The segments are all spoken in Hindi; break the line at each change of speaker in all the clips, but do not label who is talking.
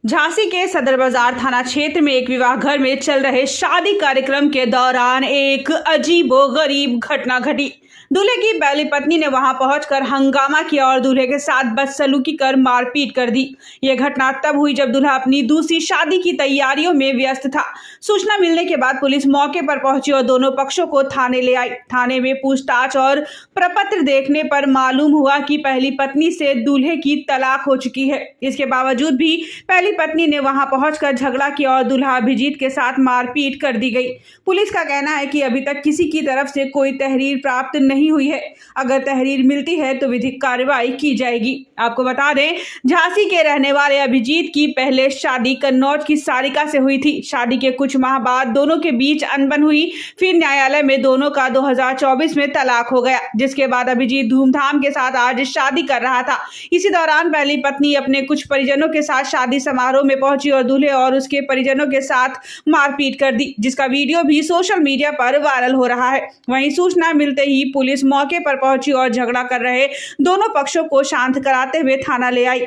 झांसी के सदर बाजार थाना क्षेत्र में एक विवाह घर में चल रहे शादी कार्यक्रम के दौरान एक अजीबोगरीब घटना घटी। दूल्हे की पहली पत्नी ने वहां पहुंचकर हंगामा किया और दूल्हे के साथ बदसलूकी कर मारपीट कर दी। यह घटना तब हुई जब दूल्हा अपनी दूसरी शादी की तैयारियों में व्यस्त था। सूचना मिलने के बाद पुलिस मौके पर पहुंची और दोनों पक्षों को थाने ले आई। थाने में पूछताछ और प्रपत्र देखने पर मालूम हुआ कि पहली पत्नी से दूल्हे की तलाक हो चुकी है। इसके बावजूद भी पहली पत्नी ने वहां पहुंचकर झगड़ा किया और दूल्हा अभिजीत के साथ मारपीट कर दी गई। पुलिस का कहना है कि अभी तक किसी की तरफ से कोई तहरीर प्राप्त नहीं हुई है। अगर तहरीर मिलती है तो विधिक कार्रवाई की जाएगी। आपको बता दें, झांसी के रहने वाले अभिजीत की पहले शादी कन्नौज की सारिका से हुई थी। शादी के कुछ माह बाद दोनों के बीच अनबन हुई, फिर न्यायालय में दोनों का 2024 में तलाक हो गया, जिसके बाद अभिजीत धूमधाम के साथ आज शादी कर रहा था। इसी दौरान पहली पत्नी अपने कुछ परिजनों के साथ शादी समारोह में पहुंची और दूल्हे और उसके परिजनों के साथ मारपीट कर दी, जिसका वीडियो भी सोशल मीडिया पर वायरल हो रहा है। वहीं सूचना मिलते ही पुलिस मौके पर पहुंची और झगड़ा कर रहे दोनों पक्षों को शांत कराते हुए थाना ले आई।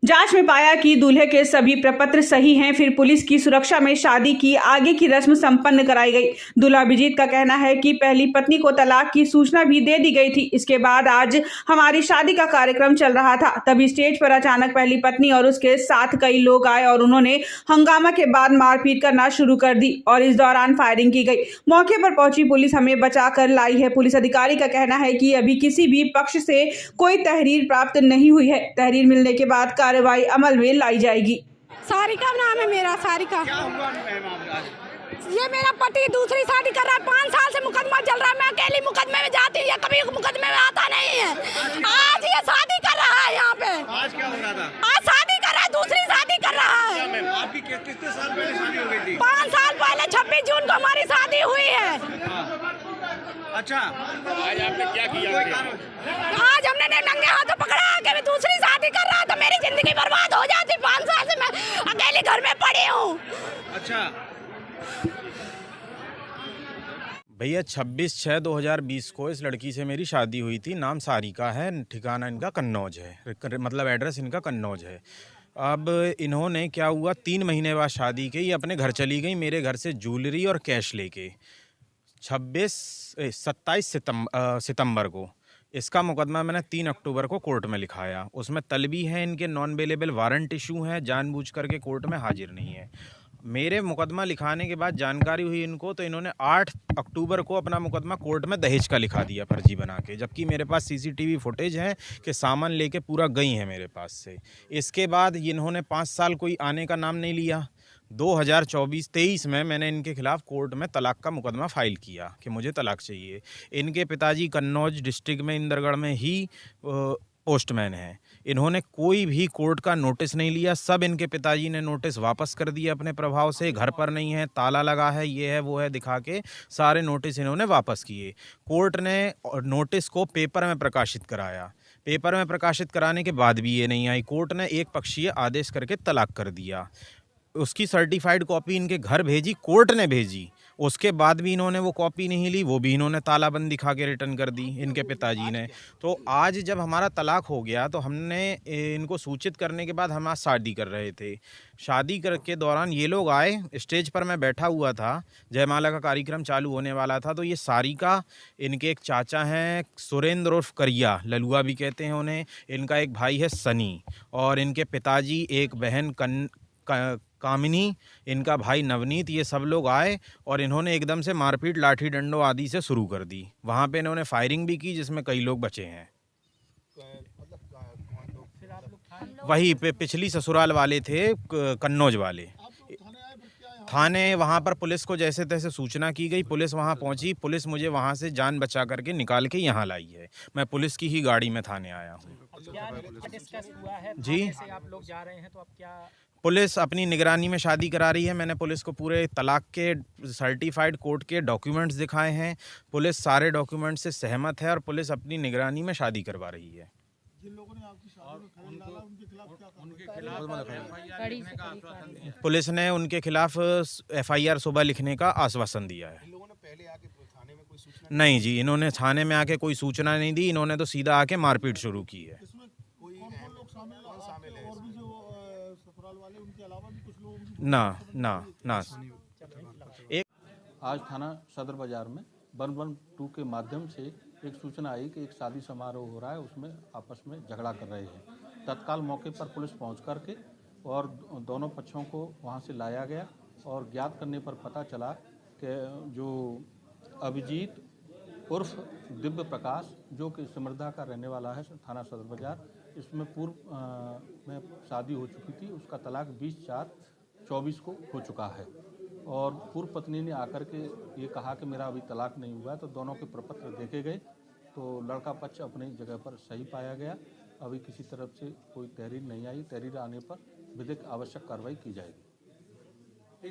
जांच में पाया कि दूल्हे के सभी प्रपत्र सही हैं। फिर पुलिस की सुरक्षा में शादी की आगे की रस्म संपन्न कराई गई। दूल्हा अभिजीत का कहना है कि पहली पत्नी को तलाक की सूचना भी दे दी गई थी। इसके बाद आज हमारी शादी का कार्यक्रम चल रहा था, तभी स्टेज पर अचानक पहली पत्नी और उसके साथ कई लोग आए और उन्होंने हंगामा के बाद मारपीट करना शुरू कर दी और इस दौरान फायरिंग की गई। मौके पर पहुंची पुलिस हमें बचा कर लाई है। पुलिस अधिकारी का कहना है कि अभी किसी भी पक्ष से कोई तहरीर प्राप्त नहीं हुई है। तहरीर मिलने के बाद कार्रवाई अमल में लाई जाएगी।
सारिका नाम है मेरा। सारिका,
क्या हुआ मामला?
ये मेरा पति दूसरी शादी कर रहा है। 5 साल से मुकदमा चल रहा है। मैं अकेली मुकदमे में जाती हूँ, कभी मुकदमे में आता नहीं है। आज ये शादी कर रहा है यहाँ पे।
आज क्या हो रहा था?
आज शादी कर रहा है, दूसरी शादी कर रहा है।
आपकी कितने साल पहले शादी हो गई थी?
5 साल पहले 26 जून को हमारी शादी हुई है।
अच्छा, आज आपने क्या किया?
आज हमने नंगे हाथों पकड़ा कि मैं दूसरी शादी कर रहा था। मेरी जिंदगी बर्बाद हो जाती। 5 साल से मैं अकेले घर में पड़ी हूँ।
अच्छा
भैया 26/6/2020 को इस लड़की से मेरी शादी हुई थी। नाम सारिका है, ठिकाना इनका कन्नौज है, मतलब एड्रेस इनका कन्नौज है। अब इन्होंने क्या हुआ, 3 महीने बाद शादी के ये अपने घर चली गई, मेरे घर से ज्वेलरी और कैश लेके। 27 सितंबर को इसका मुकदमा मैंने 3 अक्टूबर को कोर्ट में लिखाया। उसमें तलबी है, इनके नॉन अवेलेबल वारंट इशू है, जानबूझ करके कोर्ट में हाजिर नहीं है। मेरे मुकदमा लिखाने के बाद जानकारी हुई इनको, तो इन्होंने 8 अक्टूबर को अपना मुकदमा कोर्ट में दहेज का लिखा दिया फर्जी बना के, जबकि मेरे पास सीसीटीवी फुटेज है कि सामान लेके पूरा गई है मेरे पास से। इसके बाद इन्होंने 5 साल कोई आने का नाम नहीं लिया। 2024-23 में मैंने इनके खिलाफ कोर्ट में तलाक का मुकदमा फाइल किया कि मुझे तलाक चाहिए। इनके पिताजी कन्नौज डिस्ट्रिक्ट में इंदरगढ़ में ही पोस्टमैन है। इन्होंने कोई भी कोर्ट का नोटिस नहीं लिया। सब इनके पिताजी ने नोटिस वापस कर दिए अपने प्रभाव से। घर पर नहीं है, ताला लगा है, ये है वो है दिखा के सारे नोटिस इन्होंने वापस किए। कोर्ट ने नोटिस को पेपर में प्रकाशित कराया। पेपर में प्रकाशित कराने के बाद भी ये नहीं आई। कोर्ट ने एक पक्षीय आदेश करके तलाक कर दिया। उसकी सर्टिफाइड कॉपी इनके घर भेजी, कोर्ट ने भेजी, उसके बाद भी इन्होंने वो कॉपी नहीं ली। वो भी इन्होंने तालाबंद दिखा के रिटर्न कर दी इनके पिताजी ने। तो आज जब हमारा तलाक हो गया तो हमने इनको सूचित करने के बाद हम आज शादी कर रहे थे। शादी के दौरान ये लोग आए, स्टेज पर मैं बैठा हुआ था, जयमाला का कार्यक्रम चालू होने वाला था। तो ये सारिका, इनके एक चाचा हैं सुरेंद्र उर्फ करिया, ललुआ भी कहते हैं उन्हें, इनका एक भाई है सनी, और इनके पिताजी, एक बहन कामिनी, इनका भाई नवनीत, ये सब लोग आए और इन्होंने एकदम से मारपीट लाठी डंडों आदि से शुरू कर दी। वहाँ पे इन्होंने फायरिंग भी की जिसमें कई लोग बचे हैं। वही पिछली ससुराल वाले थे, कन्नौज वाले। थाने वहाँ पर पुलिस को जैसे तैसे सूचना की गई, पुलिस वहाँ पहुँची। पुलिस मुझे वहाँ से जान बचा करके निकाल के यहाँ लाई है। मैं पुलिस की ही गाड़ी में थाने आया हूँ। जी,
आप लोग जा रहे हैं तो अब क्या
पुलिस अपनी निगरानी में शादी करा रही है। मैंने पुलिस को पूरे तलाक के सर्टिफाइड कोर्ट के डॉक्यूमेंट्स दिखाए हैं। पुलिस सारे डॉक्यूमेंट्स से सहमत है और पुलिस अपनी निगरानी में शादी करवा रही है।
जिन लोगों ने आपकी शादी में खलल डाला उनके खिलाफ क्या
पुलिस ने उनके खिलाफ FIR सुबह लिखने का आश्वासन दिया है।
इन लोगों ने पहले आके थाने में कोई सूचना
नहीं जी, इन्होंने थाने में आके कोई सूचना नहीं दी। इन्होंने तो सीधा आके मारपीट शुरू की है।
इसमें कोई कौन लोग शामिल है?
ना ना ना एक
आज थाना सदर बाजार में 112 के माध्यम से एक सूचना आई कि एक शादी समारोह हो रहा है, उसमें आपस में झगड़ा कर रहे हैं। तत्काल मौके पर पुलिस पहुंच करके और दोनों पक्षों को वहां से लाया गया और ज्ञात करने पर पता चला कि जो अभिजीत उर्फ दिव्य प्रकाश जो कि सिमरदा का रहने वाला है थाना सदर बाजार, इसमें पूर्व में शादी हो चुकी थी। उसका तलाक 20/4/24 को हो चुका है और पूर्व पत्नी ने आकर के ये कहा कि मेरा अभी तलाक नहीं हुआ है, तो दोनों के प्रपत्र देखे गए तो लड़का पक्ष अपनी जगह पर सही पाया गया। अभी किसी तरफ से कोई तहरीर नहीं आई। तहरीर आने पर विधिक आवश्यक कार्रवाई की जाएगी।